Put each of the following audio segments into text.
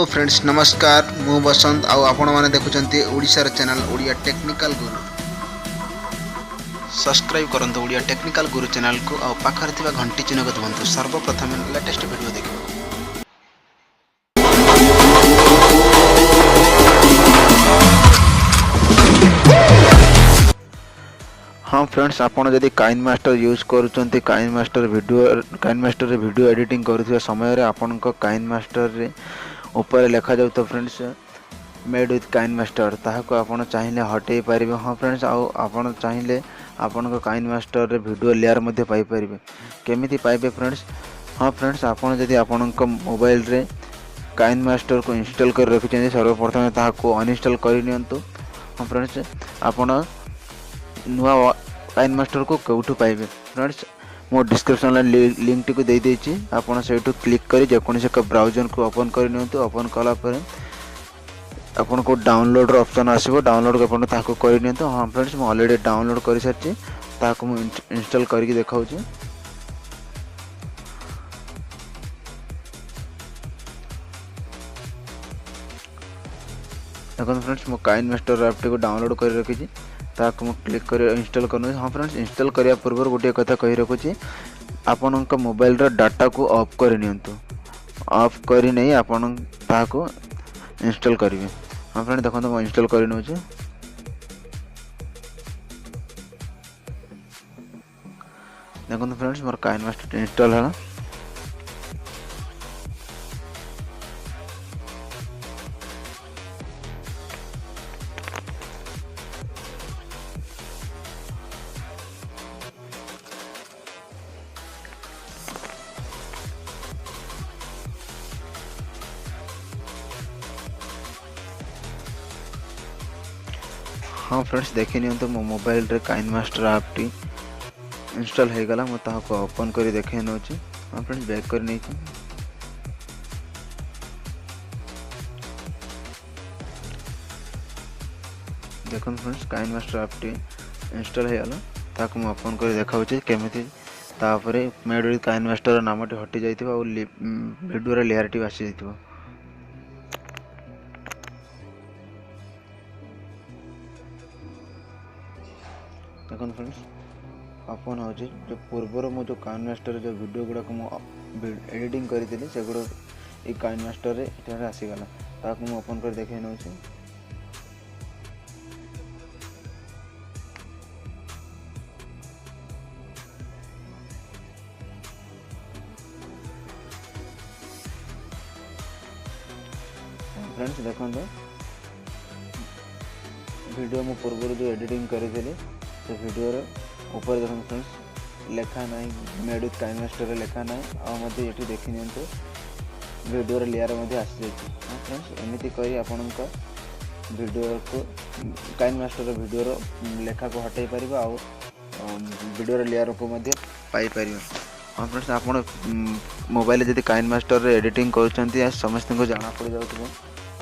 Friends नमस्कार मु बसंत आउ आपण माने देखुचंती ओडिशार चैनल ओडिया टेक्निकल गुरु सब्सक्राइब करंतु ओडिया टेक्निकल गुरु चैनल को आउ पाखर थिबा घंटी चिन्ह को दबंतु सर्वप्रथम लेटेस्ट वीडियो देखिबो। हाँ फ्रेंड्स आपण जदि काइन मास्टर यूज करूचंती काइन मास्टर रे वीडियो एडिटिंग करूथिबा समय रे आपण को काइन मास्टर रे ऊपर लिखा जाउ तो friends made with KineMaster ताहाको आपण चाहिले हटै परिबे। हाँ फ्रेंड्स आपण चाहिले आपण को काइन मास्टर रे वीडियो लेयर मध्ये पाई परिबे केमिति पाइबे फ्रेंड्स। हाँ फ्रेंड्स आपण जदि आपण को मोबाइल रे काइन मास्टर को इंस्टॉल कर रखिछन सर्वप्रथम ताहाको अनइंस्टॉल करि नियंतु। हाँ फ्रेंड्स आपण नुआ काइन मास्टर को कौटू पाइबे फ्रेंड्स मो डिस्क्रिप्शन लिंक टी को दे देछि आपण सेठू क्लिक करी जेकोनी से ब्राउजर को ओपन कर नियंतु। ओपन कला पर आपण को डाउनलोड रो ऑप्शन आसीबो डाउनलोड को आपण ताको कर नियंतु। हां फ्रेंड्स मो ऑलरेडी डाउनलोड करि सरछि ताको मो इंस्टॉल करके देखाउछि। देखो फ्रेंड्स मो काइन मास्टर ऐप टी को डाउनलोड कर रखिछि ताको क्लिक कर इंस्टॉल करनो। हाँ फ्रेंड्स इंस्टॉल करिया पूर्व गोटे कथा कहि रखुछि आपन मोबाइल रो डाटा को ऑफ कर नियंतु ऑफ करी नहीं आपन ताको इंस्टॉल करिवे। हाँ फ्रेंड्स देखो तो इंस्टॉल कर नउछि देखो तो फ्रेंड्स मोर काइन मास्टर इंस्टॉल हला। हाँ फ्रेंड्स देखि नियंतु मो मोबाइल रे काइन मास्टर ऐप टी इंस्टॉल हो गला मो ताको ओपन करी देखे नउछि। हाँ फ्रेंड्स बैक कर नै देखन फ्रेंड्स काइन मास्टर ऐप टी इंस्टॉल हो गला ताको मो ओपन करी देखाउछि केमिति तापरे मेड विथ काइन मास्टर नाम टी हटि जाइथिबा और वीडियो रे लेयर टी आसी जाइथिबा। देखो फ्रेंड्स अपन हो जो पूर्वर मो जो काइन मास्टर जो वीडियो गुड़ा को एडिटिंग करी से गुड़ा ये काइन मास्टर रे आसीगला ताको मो ओपन कर देखे नउछि। फ्रेंड्स देखो वीडियो मो पूर्वर जो एडिटिंग करी से वीडियो रे ऊपर देखो फ्रेंड्स लेखा नहीं मेड विथ काइन मास्टर लेखा नहीं आ मते एठी देखि नियंतु वीडियो रे लेयर मध्ये आसी जाछि। हां फ्रेंड्स एमिति करी आपन का वीडियो को काइन मास्टर वीडियो रो लेखा को हटाई परिबा आ वीडियो रे लेयर को मध्ये पाई परिबा। हां फ्रेंड्स आपन मोबाइल जदि काइन मास्टर रे एडिटिंग करछंती आ समस्त को जाना पड़ जाउतबो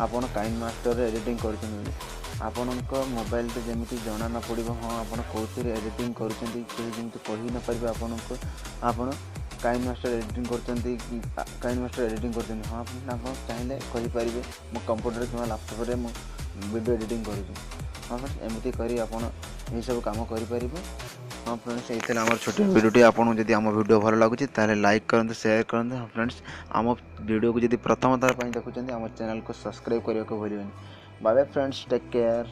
आपन काइन मास्टर रे एडिटिंग करछंती आपण मोबाइल तो जमी जना न पड़ो। हाँ आप कौन एडिटिंग कर कही न पारे आपन काइन मास्टर एडिटिंग कर काइन मास्टर एडिटिंग कर। हाँ आप चाहिए कहींपर मो कंप्यूटर कि लैपटॉप रे मो वीडियो एडिटिंग कर। हाँ फ्रेंड्स एमती करी आपन यही सब काम करें। हाँ फ्रेंड्स ये आम छोटे वीडियोटी आपको जब आम वीडियो भल लगुच लाइक करूँ शेयर करूँ। हाँ फ्रेंड्स आम वीडियो को जब प्रथम थर देखुं आम चैनल को सब्सक्राइब करने को भूलें। Bye bye friends take care.